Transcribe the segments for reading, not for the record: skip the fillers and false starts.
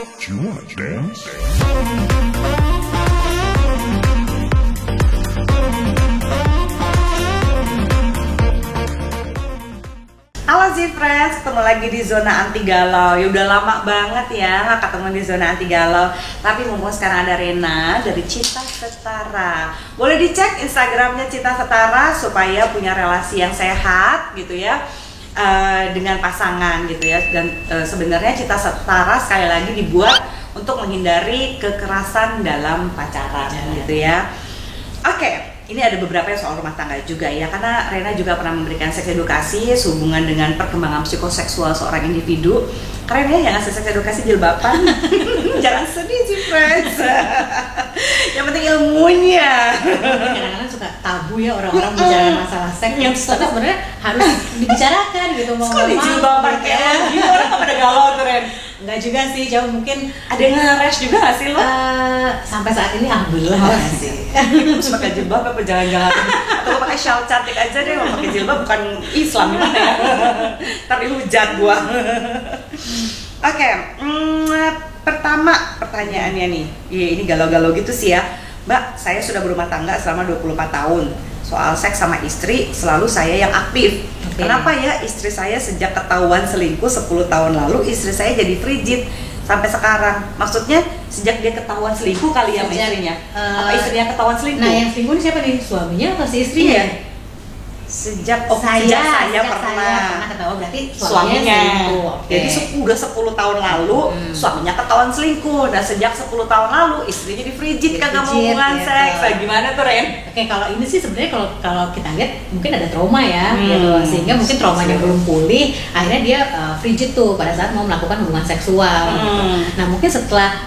You wanna dance? Halo Z-Friends, ketemu lagi di Zona Anti Galau. Ya udah lama banget ya nggak ketemu di Zona Anti Galau. Tapi mumpung sekarang ada Rena dari Cinta Setara. Boleh dicek Instagramnya Cinta Setara supaya punya relasi yang sehat gitu ya dengan pasangan gitu ya. Dan sebenarnya Cinta Setara sekali lagi dibuat untuk menghindari kekerasan dalam pacaran gitu ya. Oke. Ini ada beberapa yang soal rumah tangga juga ya, karena Rena juga pernah memberikan seks edukasi sehubungan dengan perkembangan psikoseksual seorang individu. Keren ya yang ngasih seks edukasi jilbaban. Jangan sedih sih friends. Yang penting ilmunya. Kadang-kadang suka tabu ya orang-orang bicara masalah seks yang sebenarnya harus dibicarakan gitu. Kok di jilbaban kayak gitu orang gak pada galau tuh Ren? Enggak juga sih, jauh mungkin ada yang nge-rash juga gak sih lo? Sampai saat ini alhamdulillah sih. Terus pakai jilbab apa jangan-jangan atau pakai shawl cantik aja deh, mau pakai jilbab bukan Islam gimana ya? Tapi hujat gua. Oke, pertama pertanyaannya nih, ini galau-galau gitu sih ya. Mbak, saya sudah berumah tangga selama 24 tahun. Soal seks sama istri, selalu saya yang aktif. Kenapa ya istri saya sejak ketahuan selingkuh 10 tahun lalu, istri saya jadi frigid sampai sekarang? Maksudnya sejak dia ketahuan selingkuh kali ya sama istrinya? Apa istrinya ketahuan selingkuh? Nah yang selingkuh ini siapa nih? Suaminya atau si istrinya? Iya. Sejak saya pernah ketahuan, berarti suaminya. Okay. Jadi udah 10 tahun lalu suaminya ketahuan selingkuh. Dan sejak 10 tahun lalu istrinya jadi frigid, kagak mau hubungan seks. Nah, gimana tuh Ren? Oke, kalau ini sih sebenarnya kalau kita lihat mungkin ada trauma ya, gitu. Sehingga mungkin traumanya belum pulih, akhirnya dia frigid tuh pada saat mau melakukan hubungan seksual. Gitu. Nah mungkin setelah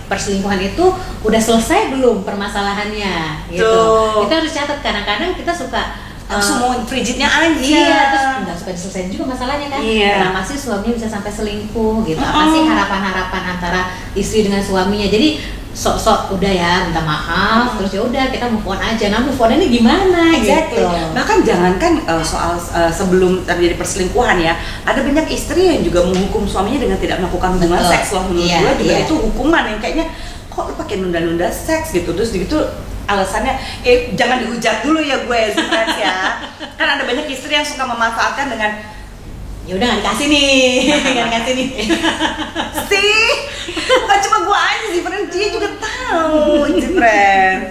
perselingkuhan itu udah selesai belum permasalahannya? Gitu. Kita harus catat, kadang-kadang kita suka langsung mau frigidnya aja. Iya, terus nggak suka diselesaikan juga masalahnya kan. Kenapa sih suaminya bisa sampai selingkuh gitu? Apa sih harapan-harapan antara istri dengan suaminya? Jadi sok-sok udah ya minta maaf, terus ya udah kita move on aja. Nah move on ini gimana gitu? Bahkan jangankan soal sebelum terjadi perselingkuhan ya, ada banyak istri yang juga menghukum suaminya dengan tidak melakukan hubungan seks loh. Menurut gue juga itu hukuman yang kayaknya kok lu pakai nunda-nunda seks gitu, terus gitu alasannya jangan dihujat dulu ya gue friends ya. Kan ada banyak istri yang suka memanfaatkan dengan ya udah nggak dikasih nih, nggak dikasih nih. sih bukan cuma gue aja sih friends, dia juga tahu friends.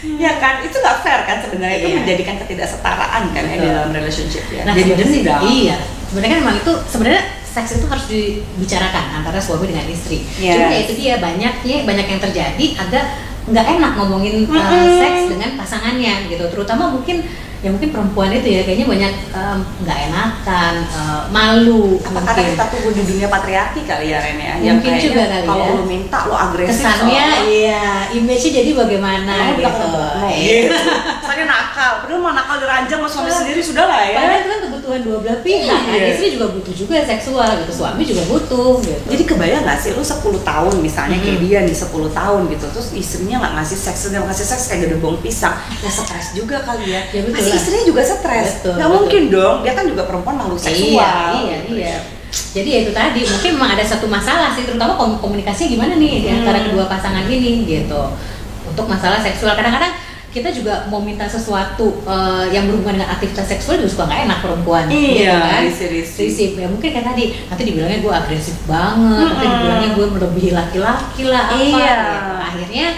Ya kan, itu nggak fair kan sebenarnya, itu menjadikan ketidaksetaraan kan ya dalam relationship ya. Nah, jadi dendam. Iya, sebenarnya kan memang itu sebenarnya seks itu harus dibicarakan antara suami dengan istri. Cuma ya itu dia banyak yang terjadi agak nggak enak ngomongin seks dengan pasangannya gitu, terutama mungkin perempuan itu ya kayaknya banyak nggak enakan, malu. Apa karena kita tunggu di dunia patriarki kali ya Ren ya? Mungkin juga kali ya. Kalau lu minta lo agresif. Kesannya iya, image-nya jadi bagaimana gitu. Kesannya nakal, padahal mau nakal diranjang sama suami sendiri sudah lah ya. Padahal itu kan kebutuhan dua belah pihak. Istri juga butuh juga seksual gitu, suami juga butuh gitu. Jadi kebayang nggak sih lu 10 tahun misalnya kayak dia nih 10 tahun gitu, terus istrinya nggak ngasih seks kayak gede bong pisang, ya stres juga kali ya. Ya betul. Pasti istrinya juga stres. Nggak mungkin dong, dia kan juga perempuan makhluk seksual. Iya. Jadi ya itu tadi, mungkin memang ada satu masalah sih, terutama komunikasinya gimana nih di antara kedua pasangan ini gitu. Untuk masalah seksual, kadang-kadang kita juga mau minta sesuatu yang berhubungan dengan aktivitas seksual juga suka nggak enak perempuan. Iya, gitu kan? risih. Ya mungkin kan nanti dibilangnya gue agresif banget, nanti dibilangnya gue melebihi laki-laki lah apa. Iya. Gitu. Akhirnya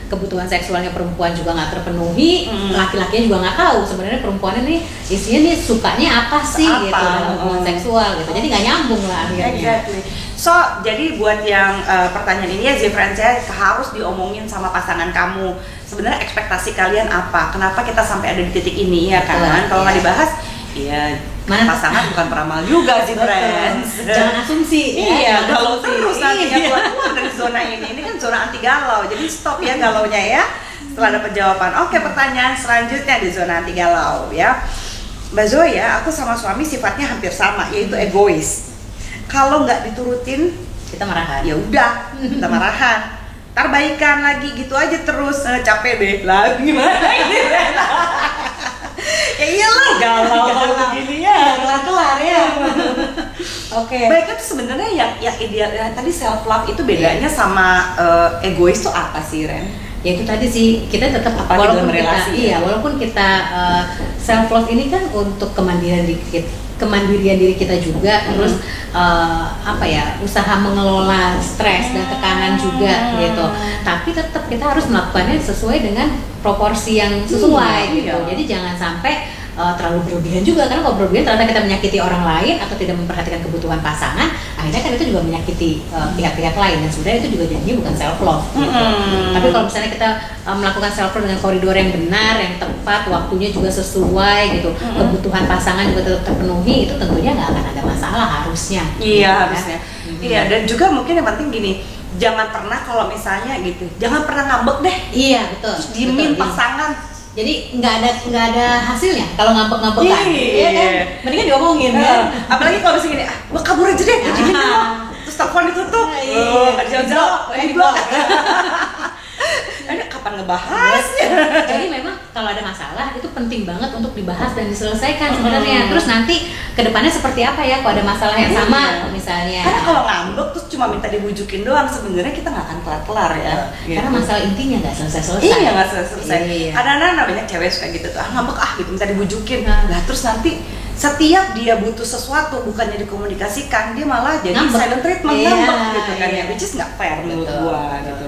kebutuhan seksualnya perempuan juga nggak terpenuhi, laki-lakinya juga nggak tahu sebenarnya perempuan ini isinya nih sukanya apa sih gitu dalam hubungan seksual gitu, jadi nggak nyambung lah akhirnya. Exactly. So jadi buat yang pertanyaan ini ya Z-Friends ya, harus diomongin sama pasangan kamu. Sebenarnya ekspektasi kalian apa? Kenapa kita sampai ada di titik ini ya kan? Kalau nggak dibahas, ya pasangan bukan peramal juga Z-Friends. Jangan asumsi. Iya, galau terus nantinya keluar dari zona ini. Ini kan zona anti galau, jadi stop ya galaunya ya. Setelah dapat jawaban. Oke, pertanyaan selanjutnya di zona anti galau ya. Mbak Zoya, aku sama suami sifatnya hampir sama, yaitu egois. Kalau nggak diturutin, kita marahan. Ya udah, kita marahan. Ntar baikan lagi gitu aja terus, capek deh. Lah gimana ini? Ya iyalah galau begini ya. Kelar-kelar ya. Oke. Baiknya tuh sebenarnya yang ideal tadi self love itu bedanya sama egois tuh apa sih, Ren? Ya itu tadi sih, kita tetap walaupun kita relasi, walaupun kita self love ini kan untuk kemandirian diri kita juga, terus usaha mengelola stres dan tekanan juga gitu. Tapi tetap kita harus melakukannya sesuai dengan proporsi yang sesuai gitu. Jadi jangan sampai terlalu berlebihan juga, karena kalau berlebihan ternyata kita menyakiti orang lain atau tidak memperhatikan kebutuhan pasangan, akhirnya kan itu juga menyakiti pihak-pihak lain, dan sebenarnya itu juga jadinya bukan self love gitu. Tapi kalau misalnya kita melakukan self love dengan koridor yang benar, yang tepat, waktunya juga sesuai gitu, kebutuhan pasangan juga tetap terpenuhi, itu tentunya nggak akan ada masalah harusnya. Iya, gitu, harusnya. Iya, dan juga mungkin yang penting gini, jangan pernah kalau misalnya gitu, jangan pernah ngambek deh. Iya, betul. Terus diemin pasangan. Jadi nggak ada hasilnya kalau ngambek-ngambekan. Iya kan? Mendingan diomongin kan. Apalagi kalau misalnya gini, gua kabur aja deh, diemin dulu. Terus telepon ditutup. Nggak dijawab-jawab, diblok. Ini kapan ngebahasnya? Jadi memang kalau ada masalah itu penting banget untuk dibahas dan diselesaikan sebenarnya. Terus nanti kedepannya seperti apa ya kalau ada masalah yang sama misalnya. Karena kalau ngambek terus cuma minta dibujukin doang, sebenarnya kita nggak akan kelar-kelar ya. Karena masalah intinya nggak selesai-selesai. Iya, nggak selesai. Kadang-kadang banyak cewek suka gitu tuh, ngambek gitu minta dibujukin. Nah terus nanti setiap dia butuh sesuatu bukannya dikomunikasikan, dia malah jadi silent treatment, ngambek gitu kan ya, which is nggak fair menurut gua gitu.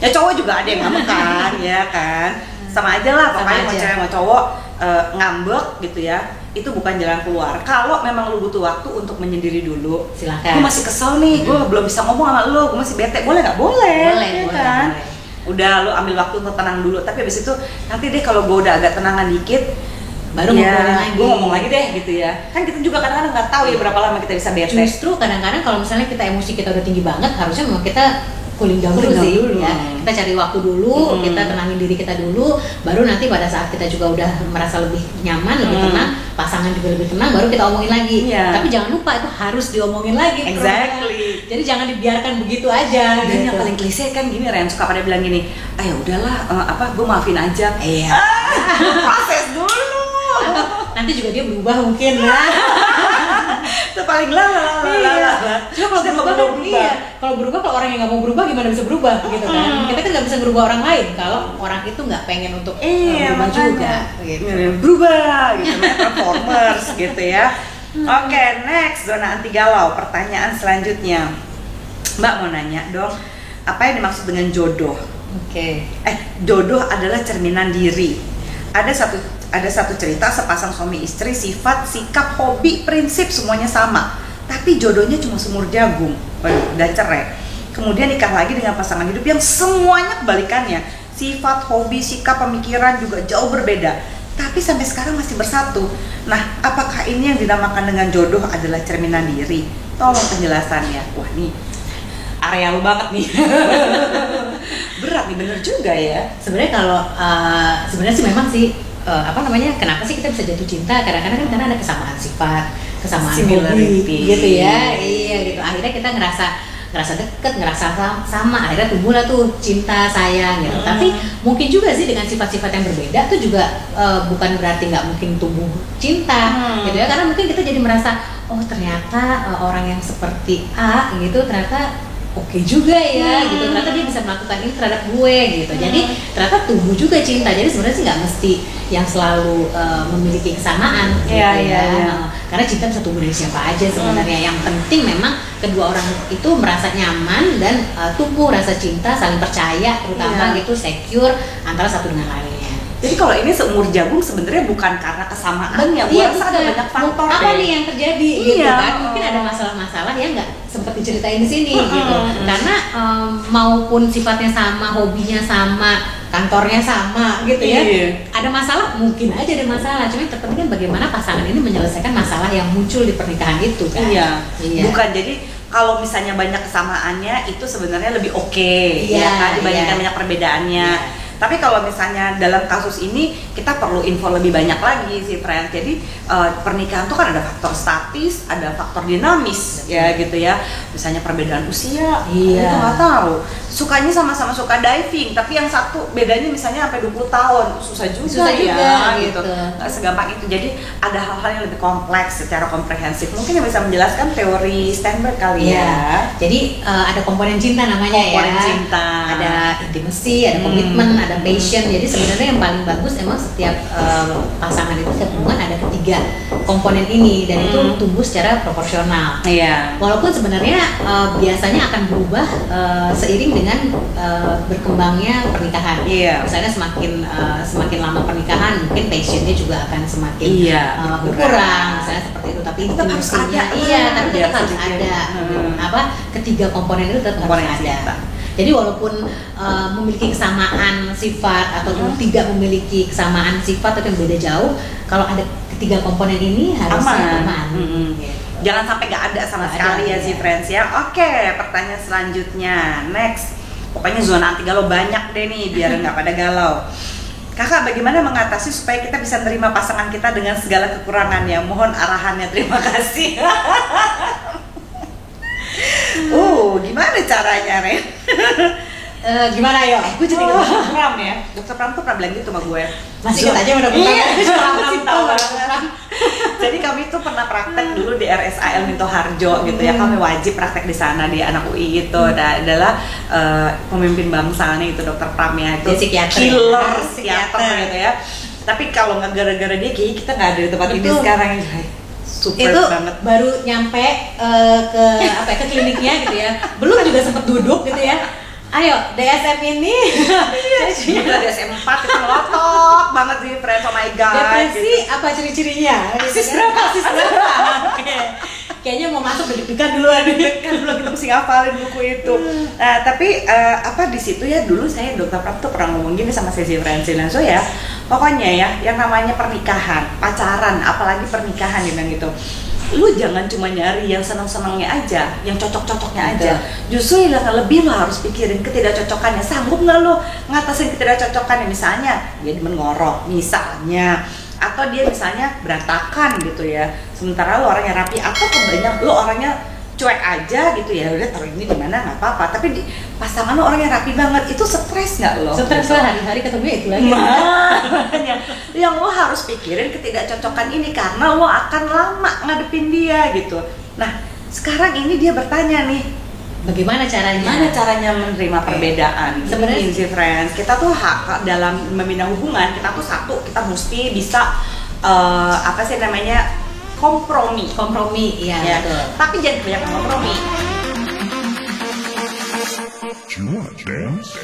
Ya cowok juga ada yang ngambek kan, ya kan, sama aja lah pokoknya mau cewek mau cowok ngambek gitu ya, itu bukan jalan keluar. Kalau memang lu butuh waktu untuk menyendiri dulu, silakan. Gue masih kesel nih, gue belum bisa ngomong sama lu, gue masih bete, boleh nggak? Boleh, ya kan? Udah lu ambil waktu untuk tenang dulu, tapi abis itu nanti deh kalau gue udah agak tenangan dikit, baru ya, gue ngomong lagi deh gitu ya. Kan kita juga kadang-kadang nggak tahu ya berapa lama kita bisa bete. Justru kadang-kadang kalau misalnya kita emosi kita udah tinggi banget, harusnya memang kita cooling down dulu ya. Kita cari waktu dulu, kita tenangin diri kita dulu, baru nanti pada saat kita juga udah merasa lebih nyaman, lebih tenang, pasangan juga lebih tenang, baru kita omongin lagi. Tapi jangan lupa itu harus diomongin lagi. Exactly. Jadi jangan dibiarkan begitu aja. Dan yang paling klise kan gini, Ren, suka pada bilang gini, ya udahlah, gue maafin aja. Iya. Proses dulu. Nanti juga dia berubah mungkin ya. Itu paling lah. Cuma kalau berubah, kalau orang yang nggak mau berubah gimana bisa berubah gitu kan? Kita kan nggak bisa berubah orang lain kalau orang itu nggak pengen untuk berubah juga. Gitu. Berubah gitu, performers gitu ya. Oke, next, zona anti galau. Pertanyaan selanjutnya, Mbak mau nanya dong, apa yang dimaksud dengan jodoh? Jodoh adalah cerminan diri. Ada satu cerita sepasang suami istri, sifat, sikap, hobi, prinsip semuanya sama, tapi jodohnya cuma semur jagung, udah cerai. Kemudian nikah lagi dengan pasangan hidup yang semuanya kebalikannya, sifat, hobi, sikap, pemikiran juga jauh berbeda, tapi sampai sekarang masih bersatu. Nah, apakah ini yang dinamakan dengan jodoh adalah cerminan diri? Tolong penjelasannya. Wah, nih area lu banget nih. Berat nih, bener juga ya. Sebenarnya kalau sebenarnya sih memang sih kenapa sih kita bisa jatuh cinta? Kadang-kadang kan karena ada kesamaan sifat, kesamaan hobi gitu ya. Iya gitu. Akhirnya kita ngerasa deket, ngerasa sama, akhirnya tumbuhlah tuh cinta, sayang gitu. Tapi mungkin juga sih dengan sifat-sifat yang berbeda tuh juga bukan berarti nggak mungkin tumbuh cinta gitu ya. Karena mungkin kita jadi merasa, oh ternyata orang yang seperti A gitu ternyata oke juga ya gitu, ternyata dia bisa melakukan ini terhadap gue gitu. Jadi ternyata tumbuh juga cinta. Jadi sebenarnya sih nggak mesti yang selalu memiliki kesamaan gitu ya. Karena cinta bisa tumbuh dari siapa aja sebenarnya. Yang penting memang kedua orang itu merasa nyaman dan tumbuh rasa cinta, saling percaya, terutama gitu, secure antara satu dengan lainnya. Jadi kalau ini seumur jagung sebenarnya bukan karena kesamaan ya, gue rasa ada banyak faktor. Apa nih yang terjadi gitu kan? Mungkin ada masalah-masalah yang nggak sempat diceritain di sini gitu. Karena maupun sifatnya sama, hobinya sama, kantornya sama gitu ya. Ada masalah, mungkin aja ada masalah. Cuma yang terpenting kan bagaimana pasangan ini menyelesaikan masalah yang muncul di pernikahan itu kan. Bukan jadi kalau misalnya banyak kesamaannya itu sebenarnya lebih oke ya kan dibandingkan banyak perbedaannya. Tapi kalau misalnya dalam kasus ini kita perlu info lebih banyak lagi sih, friend. Jadi pernikahan tuh kan ada faktor statis, ada faktor dinamis, ya gitu ya. Misalnya perbedaan usia, itu nggak tahu. Sukanya sama-sama suka diving, tapi yang satu bedanya misalnya sampai 20 tahun, susah juga ya, gitu. Nggak segampang itu. Jadi ada hal-hal yang lebih kompleks secara komprehensif. Mungkin yang bisa menjelaskan teori Sternberg kali ya. Jadi ada komponen cinta namanya komponen cinta. Ada intimacy, ada komitmen, ada passion. Jadi sebenarnya yang paling bagus emang setiap pasangan itu, setiap hubungan ada ketiga komponen ini, dan itu tumbuh secara proporsional. Walaupun sebenarnya biasanya akan berubah seiring dengan berkembangnya pernikahan. Misalnya semakin lama pernikahan, mungkin passionnya juga akan semakin berkurang, misalnya seperti itu. Tapi intimasinya tapi tetap harus ada. Ketiga komponen itu tetap harus ada. Jadi walaupun memiliki kesamaan sifat atau tidak memiliki kesamaan sifat atau yang beda jauh, kalau ada ketiga komponen ini harusnya aman. Jangan sampai nggak ada sama sekali ya sih, friends ya. Oke, pertanyaan selanjutnya, next. Pokoknya zona anti galau banyak deh nih, biar nggak pada galau. Kakak, bagaimana mengatasi supaya kita bisa terima pasangan kita dengan segala kekurangannya? Mohon arahannya, terima kasih. Gimana caranya, Ren? Gimana yo? Gue jadi Dokter Pram ya. Dokter Pram tuh pernah bilang gitu sama gue. Masih aja udah Jadi kami tuh pernah praktek dulu di RSAL Minto Harjo gitu ya. Kami wajib praktek di sana, di anak UI itu. Adalah pemimpin bangsanya itu Dokter Pram ya. Itu killer psikiater gitu ya. Tapi kalau nggak gara-gara dia, kayaknya kita nggak ada di tempat ini sekarang. Super itu banget. Baru nyampe ke kliniknya gitu ya, belum juga sempet duduk gitu ya. Ayo DSM ini, udah DSM 4 kita ngelotok banget sih, friends, oh my god. Depresi gitu. Apa ciri-cirinya? Asis berapa? Kayaknya mau masuk deg-degan duluan. Belum kita mesti ngapalin buku itu. Nah, tapi di situ ya dulu saya Dokter Pram tuh pernah ngomong gini sama Sesi Francina. So ya, pokoknya ya yang namanya pernikahan, pacaran, apalagi pernikahan dia bilang gitu. Lu jangan cuma nyari yang senang-senangnya aja, yang cocok-cocoknya aja. Justru yang lebih lo harus pikirin ketidakcocokannya. Sanggup nggak lo ngatasin ketidakcocokannya? Misalnya dia demen ngorok, misalnya, atau dia misalnya berantakan gitu ya. Sementara lo orangnya rapi, atau kebanyakan lo orangnya cuek aja gitu ya. Udah taruh ini di mana nggak apa-apa. Tapi pasangan lo orangnya rapi banget, itu stres nggak lo? Stres lah, hari-hari ketemu itu lagi. Yang lo harus pikirin ketidakcocokan ini karena lo akan lama ngadepin dia gitu. Nah, sekarang ini dia bertanya nih, bagaimana caranya? Gimana caranya menerima perbedaan? Sebenarnya sih, friends, kita tuh dalam membina hubungan, kita tuh satu, kita mesti bisa kompromi, ya. Betul. Tapi jangan banyak kompromi. You want dance?